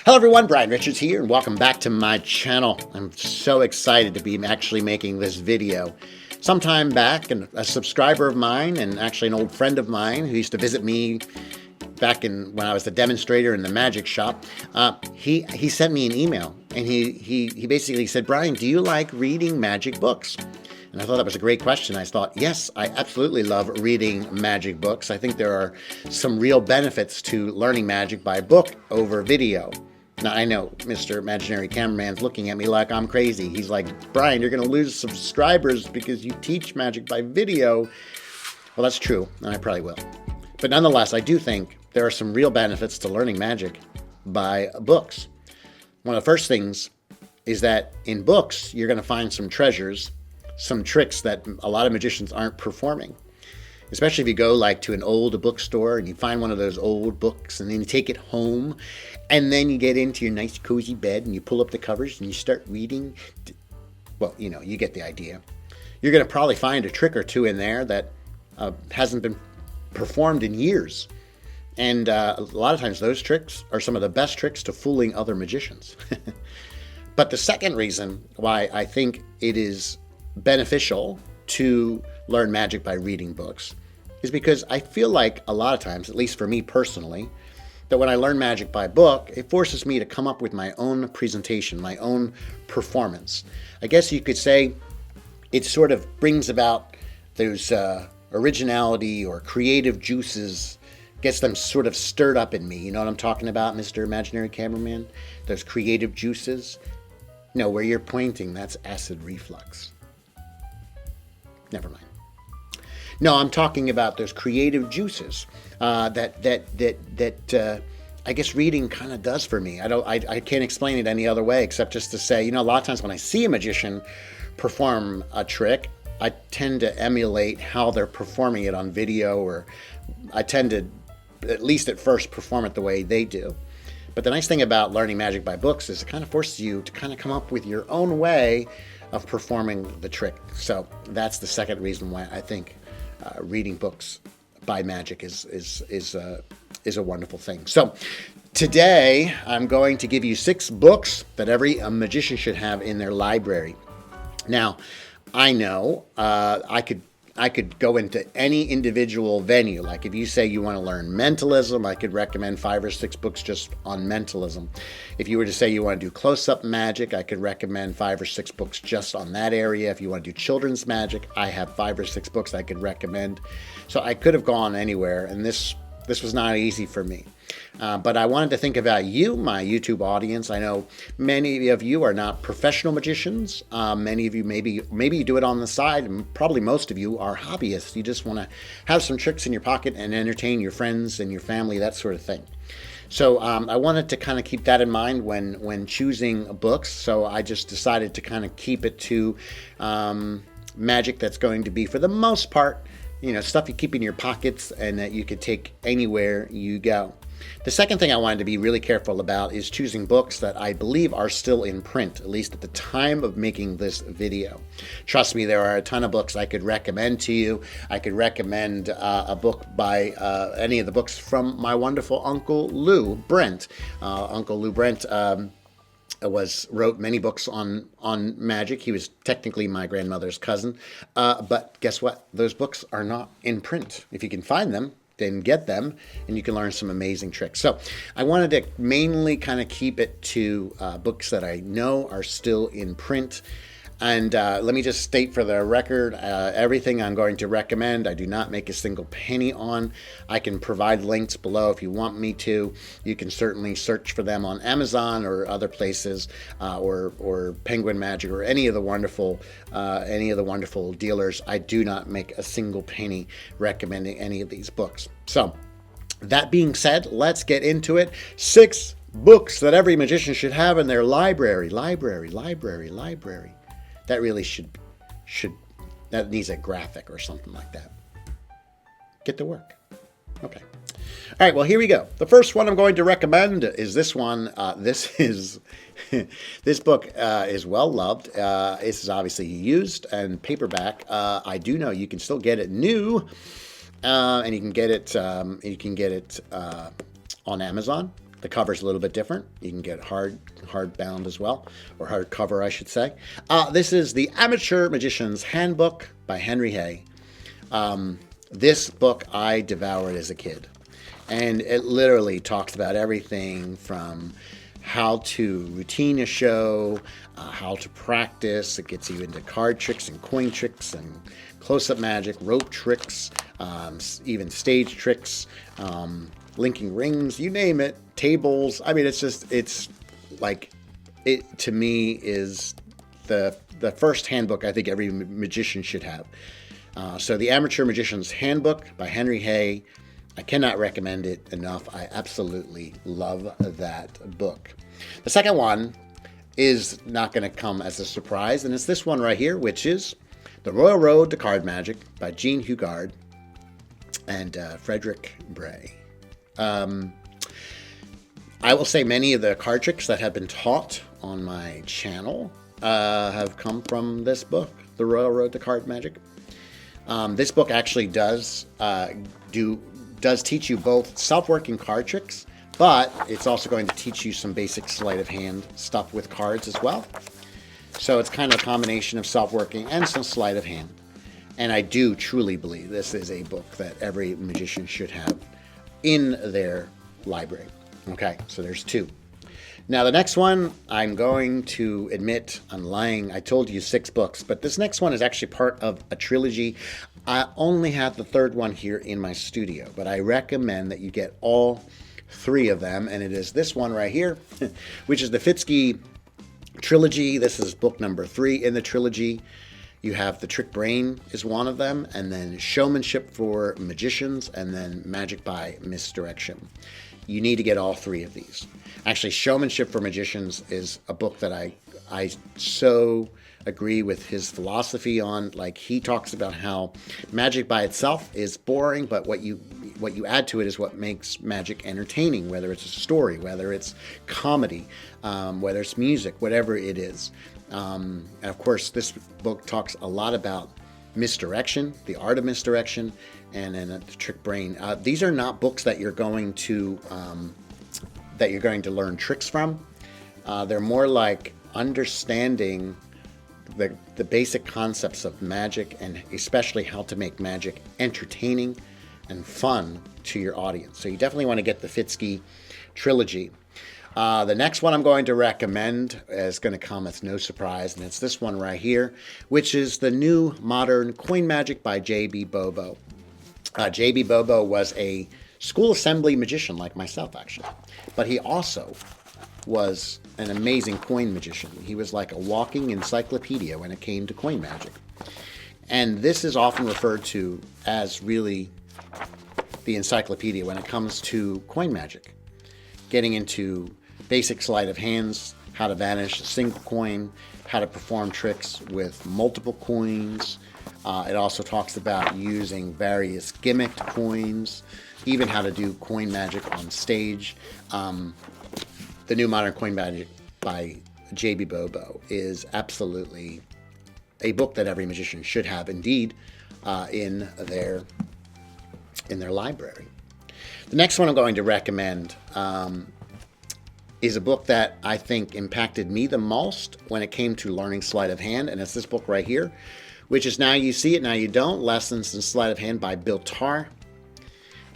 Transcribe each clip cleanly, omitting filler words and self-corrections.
Hello everyone, Brian Richards here, and welcome back to my channel. I'm so excited to be actually making this video. Sometime back, a subscriber of mine, and actually an old friend of mine who used to visit me back when I was the demonstrator in the magic shop, he sent me an email, and he basically said, Brian, do you like reading magic books? And I thought that was a great question. I thought, yes, I absolutely love reading magic books. I think there are some real benefits to learning magic by book over video. Now, I know Mr. Imaginary Cameraman's looking at me like I'm crazy. He's like, Brian, you're going to lose subscribers because you teach magic by video. Well, that's true, and I probably will. But nonetheless, I do think there are some real benefits to learning magic by books. One of the first things is that in books, you're going to find some treasures, some tricks that a lot of magicians aren't performing. Especially if you go like to an old bookstore and you find one of those old books and then you take it home and then you get into your nice cozy bed and you pull up the covers and you start reading. Well, you know, you get the idea. You're going to probably find a trick or two in there that hasn't been performed in years. And a lot of times those tricks are some of the best tricks to fooling other magicians. But the second reason why I think it is beneficial to learn magic by reading books is because I feel like a lot of times, at least for me personally, that when I learn magic by book, it forces me to come up with my own presentation, my own performance. I guess you could say it sort of brings about those originality or creative juices, gets them sort of stirred up in me. You know what I'm talking about, Mr. Imaginary Cameraman? Those creative juices? No, where you're pointing, that's acid reflux. Never mind. No, I'm talking about those creative juices that I guess reading kind of does for me. I can't explain it any other way except just to say, you know, a lot of times when I see a magician perform a trick, I tend to emulate how they're performing it on video, or I tend to, at least at first, perform it the way they do. But the nice thing about learning magic by books is it kind of forces you to kind of come up with your own way of performing the trick. So that's the second reason why I think reading books by magic is a wonderful thing. So today I'm going to give you 6 books that every magician should have in their library. Now, I know I could go into any individual venue. Like if you say you want to learn mentalism, I could recommend 5 or 6 books just on mentalism. If you were to say you want to do close-up magic, I could recommend 5 or 6 books just on that area. If you want to do children's magic, I have 5 or 6 books I could recommend. So I could have gone anywhere, and this was not easy for me. But I wanted to think about you, my YouTube audience. I know many of you are not professional magicians. Many of you, maybe you do it on the side, and probably most of you are hobbyists. You just want to have some tricks in your pocket and entertain your friends and your family, that sort of thing. So I wanted to kind of keep that in mind when choosing books. So I just decided to kind of keep it to magic that's going to be, for the most part, you know, stuff you keep in your pockets and that you could take anywhere you go. The second thing I wanted to be really careful about is choosing books that I believe are still in print, at least at the time of making this video. Trust me, there are a ton of books I could recommend to you. I could recommend a book by any of the books from my wonderful Uncle Lou Brent. Uncle Lou Brent wrote many books on magic. He was technically my grandmother's cousin. But guess what? Those books are not in print. If you can find them, then get them, and you can learn some amazing tricks. So I wanted to mainly kind of keep it to books that I know are still in print. And let me just state for the record, everything I'm going to recommend, I do not make a single penny on. I can provide links below if you want me to. You can certainly search for them on Amazon or other places, or Penguin Magic, or any of the wonderful dealers. I do not make a single penny recommending any of these books. So that being said, let's get into it. 6 books that every magician should have in their library. That really that needs a graphic or something like that. Get to work. Okay. All right, well, here we go. The first one I'm going to recommend is this one. This book is well loved. This is obviously used and paperback. I do know you can still get it new, and you can get it on Amazon. The cover's a little bit different. You can get hardbound as well, or hardcover, I should say. This is The Amateur Magician's Handbook by Henry Hay. This book I devoured as a kid, and it literally talks about everything from how to routine a show, how to practice. It gets you into card tricks and coin tricks and close-up magic, rope tricks, even stage tricks, linking rings, you name it, tables. I mean, it's like, it to me is the first handbook I think every magician should have. So The Amateur Magician's Handbook by Henry Hay. I cannot recommend it enough. I absolutely love that book. The second one is not going to come as a surprise, and it's this one right here, which is The Royal Road to Card Magic by Jean Hugard and Frederick Bray. I will say many of the card tricks that have been taught on my channel have come from this book, The Royal Road to Card Magic. This book actually does teach you both self-working card tricks, but it's also going to teach you some basic sleight of hand stuff with cards as well. So it's kind of a combination of self-working and some sleight of hand. And I do truly believe this is a book that every magician should have in their library. Okay, so there's two. Now the next one, I'm going to admit I'm lying. I told you 6 books, but this next one is actually part of a trilogy. I only have the third one here in my studio, but I recommend that you get all 3 of them, and it is this one right here, which is the Fitzkee trilogy. This is book number 3 in the trilogy. You have The Trick Brain is one of them, and then Showmanship for Magicians, and then Magic by Misdirection. You need to get all 3 of these. Actually, Showmanship for Magicians is a book that I so agree with his philosophy on. Like, he talks about how magic by itself is boring, but what you add to it is what makes magic entertaining, whether it's a story, whether it's comedy, whether it's music, whatever it is. And of course, this book talks a lot about misdirection, the art of misdirection, and then The Trick Brain. These are not books that you're going to learn tricks from. They're more like understanding the basic concepts of magic, and especially how to make magic entertaining and fun to your audience. So you definitely want to get the Fitzkee trilogy. The next one I'm going to recommend is going to come as no surprise, and it's this one right here, which is The New Modern Coin Magic by J.B. Bobo. J.B. Bobo was a school assembly magician like myself, actually, but he also was an amazing coin magician. He was like a walking encyclopedia when it came to coin magic. And this is often referred to as really the encyclopedia when it comes to coin magic. Getting into basic sleight of hands, how to vanish a single coin, how to perform tricks with multiple coins. It also talks about using various gimmicked coins, even how to do coin magic on stage. The New Modern Coin Magic by J.B. Bobo is absolutely a book that every magician should have, indeed, in their library. The next one I'm going to recommend is a book that I think impacted me the most when it came to learning sleight of hand, and it's this book right here, which is Now You See It, Now You Don't, Lessons in Sleight of Hand by Bill Tarr.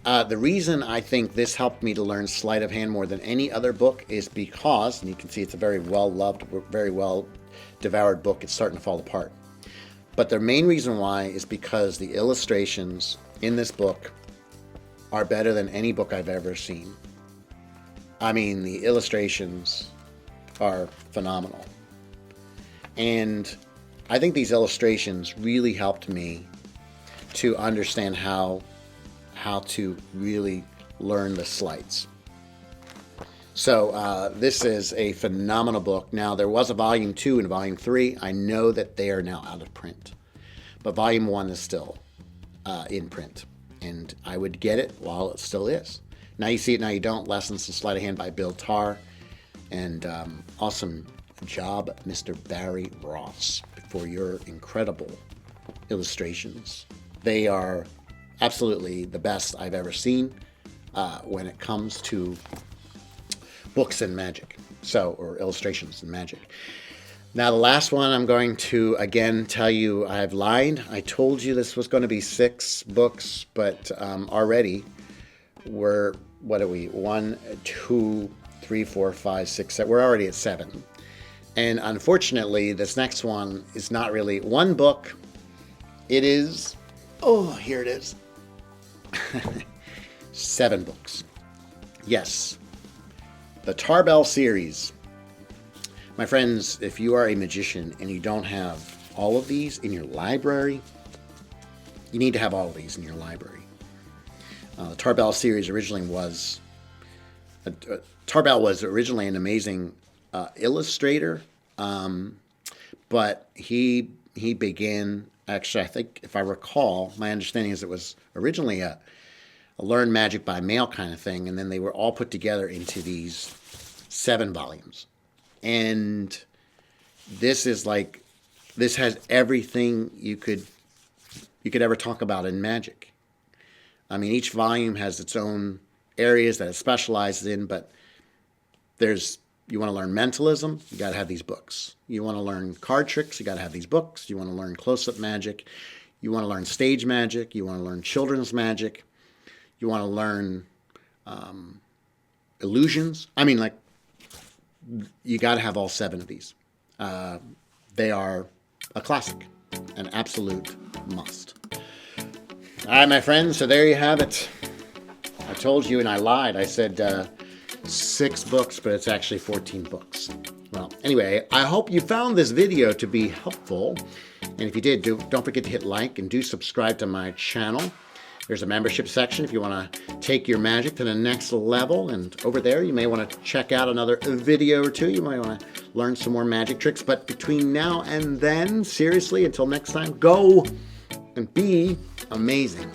The reason I think this helped me to learn sleight of hand more than any other book is because, and you can see it's a very well-loved, very well-devoured book. It's starting to fall apart. But the main reason why is because the illustrations in this book are better than any book I've ever seen. I mean, the illustrations are phenomenal. And I think these illustrations really helped me to understand how to really learn the sleights. So this is a phenomenal book. Now, there was a volume 2 and volume 3. I know that they are now out of print, but volume 1 is still in print, and I would get it while it still is. Now You See It, Now You Don't, Lessons in Sleight of Hand by Bill Tarr, and awesome job, Mr. Barry Ross, for your incredible illustrations. They are absolutely the best I've ever seen when it comes to books in magic, or illustrations in magic. Now, the last one I'm going to, again, tell you I've lied. I told you this was going to be 6 books, but already we're, what are we? 1, 2, 3, 4, 5, 6, 7. We're already at 7. And unfortunately, this next one is not really one book. It is, here it is. 7 books. Yes. The Tarbell series. My friends, if you are a magician and you don't have all of these in your library, you need to have all of these in your library. The Tarbell series originally was... Tarbell was originally an amazing illustrator, but he began... Actually, I think, if I recall, my understanding is it was originally a learn magic by mail kind of thing, and then they were all put together into these 7 volumes. And this is like, this has everything you could ever talk about in magic. I mean, each volume has its own areas that it specializes in, but you want to learn mentalism, you got to have these books. You want to learn card tricks, you got to have these books. You want to learn close-up magic, you want to learn stage magic, you want to learn children's magic, you want to learn illusions. I mean, like, you got to have all 7 of these. They are a classic, an absolute must. All right, my friends, so there you have it. I told you and I lied. I said 6 books, but it's actually 14 books. Well, anyway, I hope you found this video to be helpful. And if you did, don't forget to hit like and do subscribe to my channel. There's a membership section if you want to take your magic to the next level. And over there, you may want to check out another video or 2. You might want to learn some more magic tricks. But between now and then, seriously, until next time, go and be amazing.